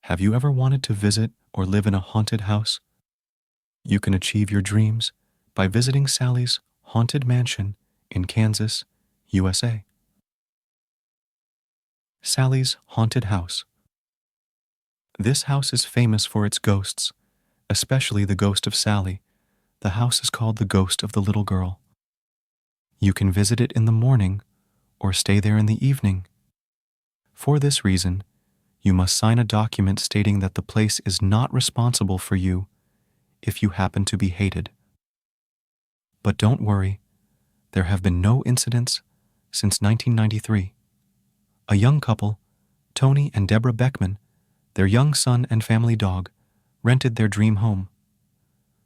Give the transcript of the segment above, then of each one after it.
Have you ever wanted to visit or live in a haunted house? You can achieve your dreams by visiting Sally's Haunted Mansion in Kansas, USA. Sally's Haunted House. This house is famous for its ghosts, especially the ghost of Sally. The house is called the Ghost of the Little Girl. You can visit it in the morning or stay there in the evening. For this reason, you must sign a document stating that the place is not responsible for you if you happen to be hated. But don't worry, there have been no incidents since 1993. A young couple, Tony and Deborah Beckman, their young son and family dog, rented their dream home.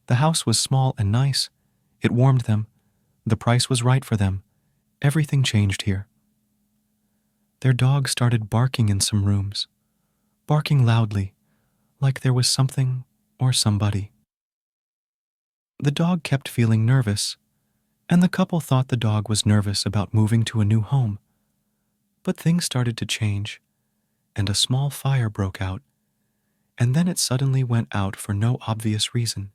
The house was small and nice. It warmed them. The price was right for them. Everything changed here. Their dog started barking in some rooms, barking loudly, like there was something or somebody. The dog kept feeling nervous, and the couple thought the dog was nervous about moving to a new home. But things started to change, and a small fire broke out, and then it suddenly went out for no obvious reason.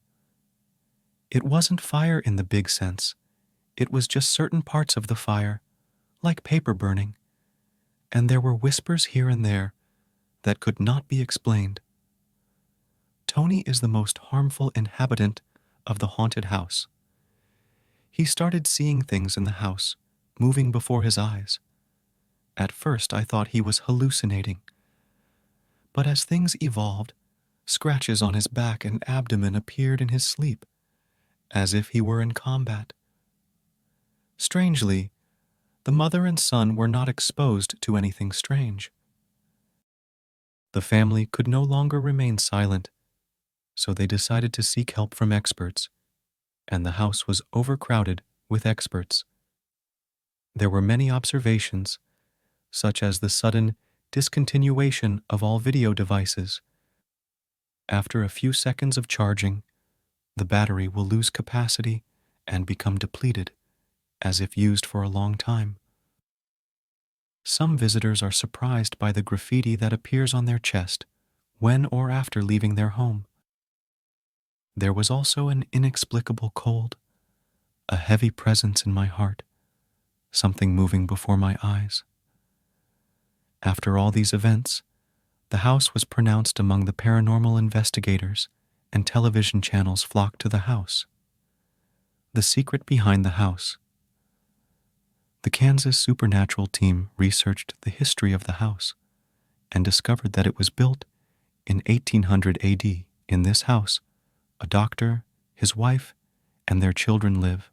It wasn't fire in the big sense. It was just certain parts of the fire, like paper burning, and there were whispers here and there that could not be explained. Tony is the most harmful inhabitant of the haunted house. He started seeing things in the house, moving before his eyes. At first I thought he was hallucinating. But as things evolved, scratches on his back and abdomen appeared in his sleep, as if he were in combat. Strangely, the mother and son were not exposed to anything strange. The family could no longer remain silent, so they decided to seek help from experts, and the house was overcrowded with experts. There were many observations, such as the sudden discontinuation of all video devices. After a few seconds of charging, the battery will lose capacity and become depleted, as if used for a long time. Some visitors are surprised by the graffiti that appears on their chest when or after leaving their home. There was also an inexplicable cold, a heavy presence in my heart, something moving before my eyes. After all these events, the house was pronounced among the paranormal investigators, and television channels flocked to the house. The secret behind the house. The Kansas Supernatural team researched the history of the house and discovered that it was built in 1800 AD. In this house, a doctor, his wife, and their children live.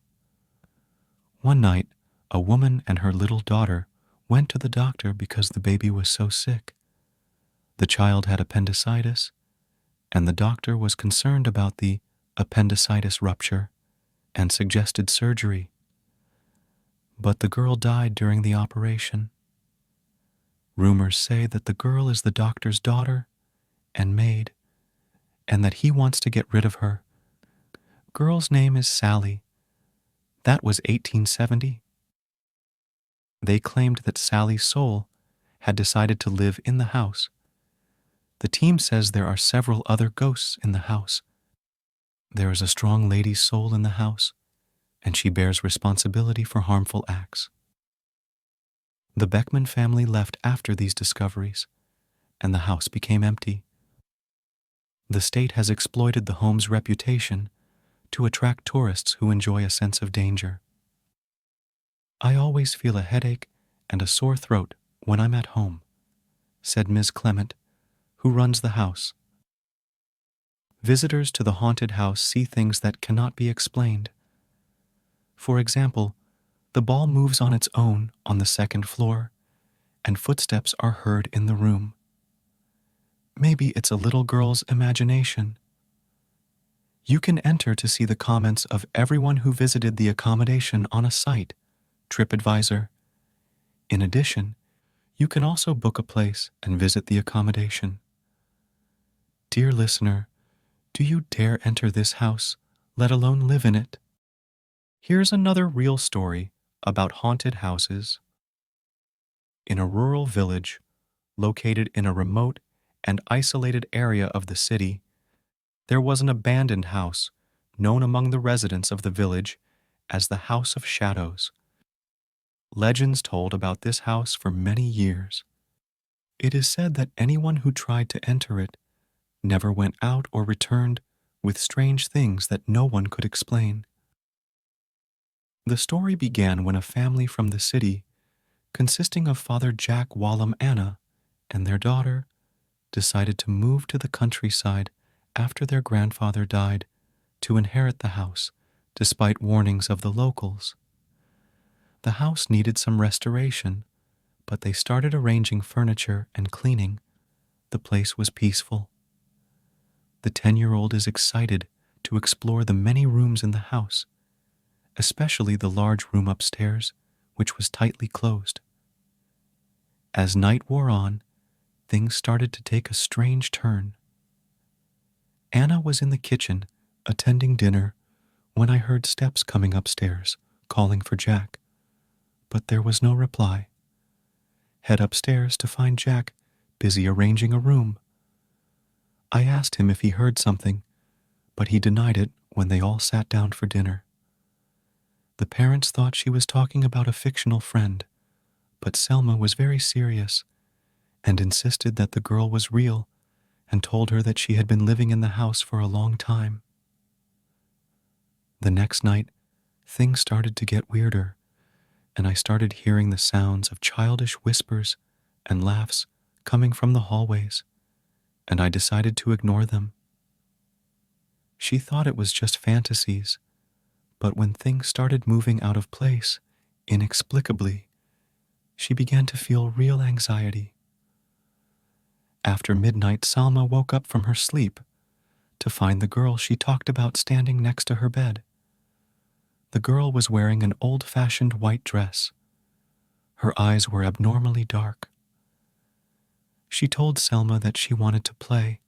One night, a woman and her little daughter went to the doctor because the baby was so sick. The child had appendicitis, and the doctor was concerned about the appendicitis rupture and suggested surgery. But the girl died during the operation. Rumors say that the girl is the doctor's daughter and maid, and that he wants to get rid of her. Girl's name is Sally. That was 1870. They claimed that Sally's soul had decided to live in the house. The team says there are several other ghosts in the house. There is a strong lady's soul in the house, and she bears responsibility for harmful acts. The Beckman family left after these discoveries, and the house became empty. The state has exploited the home's reputation to attract tourists who enjoy a sense of danger. I always feel a headache and a sore throat when I'm at home, said Ms. Clement, who runs the house. Visitors to the haunted house see things that cannot be explained. For example, the ball moves on its own on the second floor, and footsteps are heard in the room. Maybe it's a little girl's imagination. You can enter to see the comments of everyone who visited the accommodation on a site, TripAdvisor. In addition, you can also book a place and visit the accommodation. Dear listener, do you dare enter this house, let alone live in it? Here's another real story about haunted houses. In a rural village located in a remote and isolated area of the city, there was an abandoned house known among the residents of the village as the House of Shadows. Legends told about this house for many years. It is said that anyone who tried to enter it never went out or returned with strange things that no one could explain. The story began when a family from the city, consisting of Father Jack Wallum Anna and their daughter, decided to move to the countryside after their grandfather died to inherit the house, despite warnings of the locals. The house needed some restoration, but they started arranging furniture and cleaning. The place was peaceful. The 10-year-old is excited to explore the many rooms in the house, especially the large room upstairs, which was tightly closed. As night wore on, things started to take a strange turn. Anna was in the kitchen, attending dinner, when I heard steps coming upstairs, calling for Jack, but there was no reply. Head upstairs to find Jack busy arranging a room. I asked him if he heard something, but he denied it when they all sat down for dinner. The parents thought she was talking about a fictional friend, but Selma was very serious and insisted that the girl was real and told her that she had been living in the house for a long time. The next night, things started to get weirder, and I started hearing the sounds of childish whispers and laughs coming from the hallways, and I decided to ignore them. She thought it was just fantasies, but when things started moving out of place, inexplicably, she began to feel real anxiety. After midnight, Salma woke up from her sleep to find the girl she talked about standing next to her bed. The girl was wearing an old-fashioned white dress. Her eyes were abnormally dark. She told Selma that she wanted to play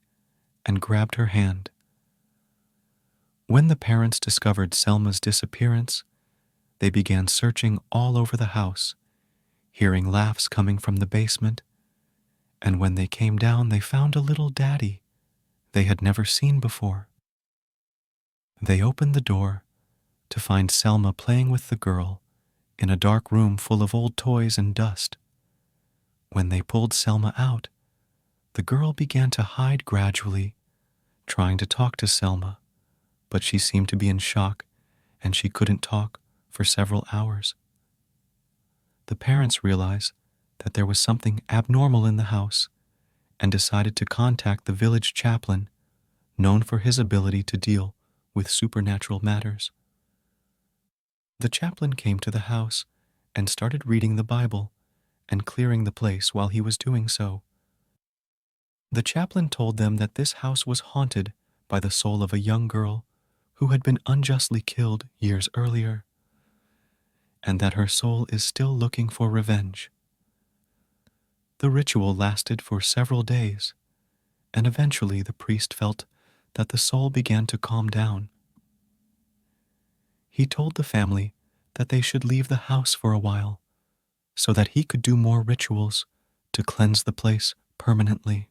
and grabbed her hand. When the parents discovered Selma's disappearance, they began searching all over the house, hearing laughs coming from the basement, and when they came down, they found a little daddy they had never seen before. They opened the door to find Selma playing with the girl in a dark room full of old toys and dust. When they pulled Selma out, the girl began to hide gradually, trying to talk to Selma, but she seemed to be in shock and she couldn't talk for several hours. The parents realized that there was something abnormal in the house and decided to contact the village chaplain, known for his ability to deal with supernatural matters. The chaplain came to the house and started reading the Bible and clearing the place while he was doing so. The chaplain told them that this house was haunted by the soul of a young girl who had been unjustly killed years earlier, and that her soul is still looking for revenge. The ritual lasted for several days, and eventually the priest felt that the soul began to calm down. He told the family that they should leave the house for a while so that he could do more rituals to cleanse the place permanently.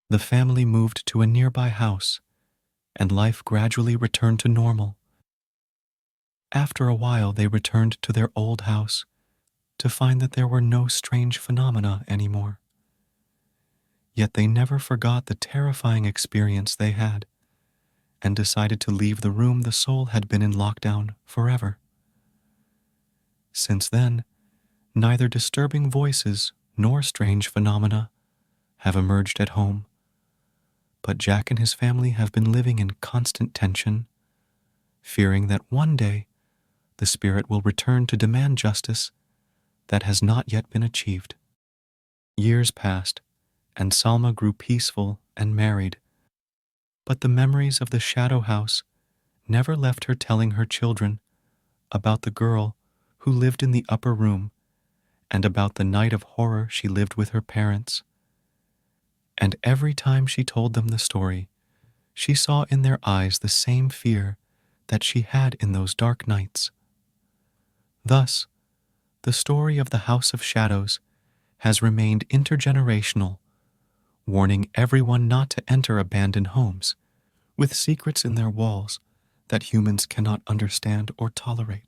The family moved to a nearby house, and life gradually returned to normal. After a while, they returned to their old house to find that there were no strange phenomena anymore. Yet they never forgot the terrifying experience they had and decided to leave the room the soul had been in lockdown forever. Since then, neither disturbing voices nor strange phenomena have emerged at home, but Jack and his family have been living in constant tension, fearing that one day the spirit will return to demand justice that has not yet been achieved. Years passed, and Salma grew peaceful and married, but the memories of the shadow house never left her telling her children about the girl who lived in the upper room and about the night of horror she lived with her parents. And every time she told them the story, she saw in their eyes the same fear that she had in those dark nights. Thus, the story of the House of Shadows has remained intergenerational, warning everyone not to enter abandoned homes with secrets in their walls that humans cannot understand or tolerate.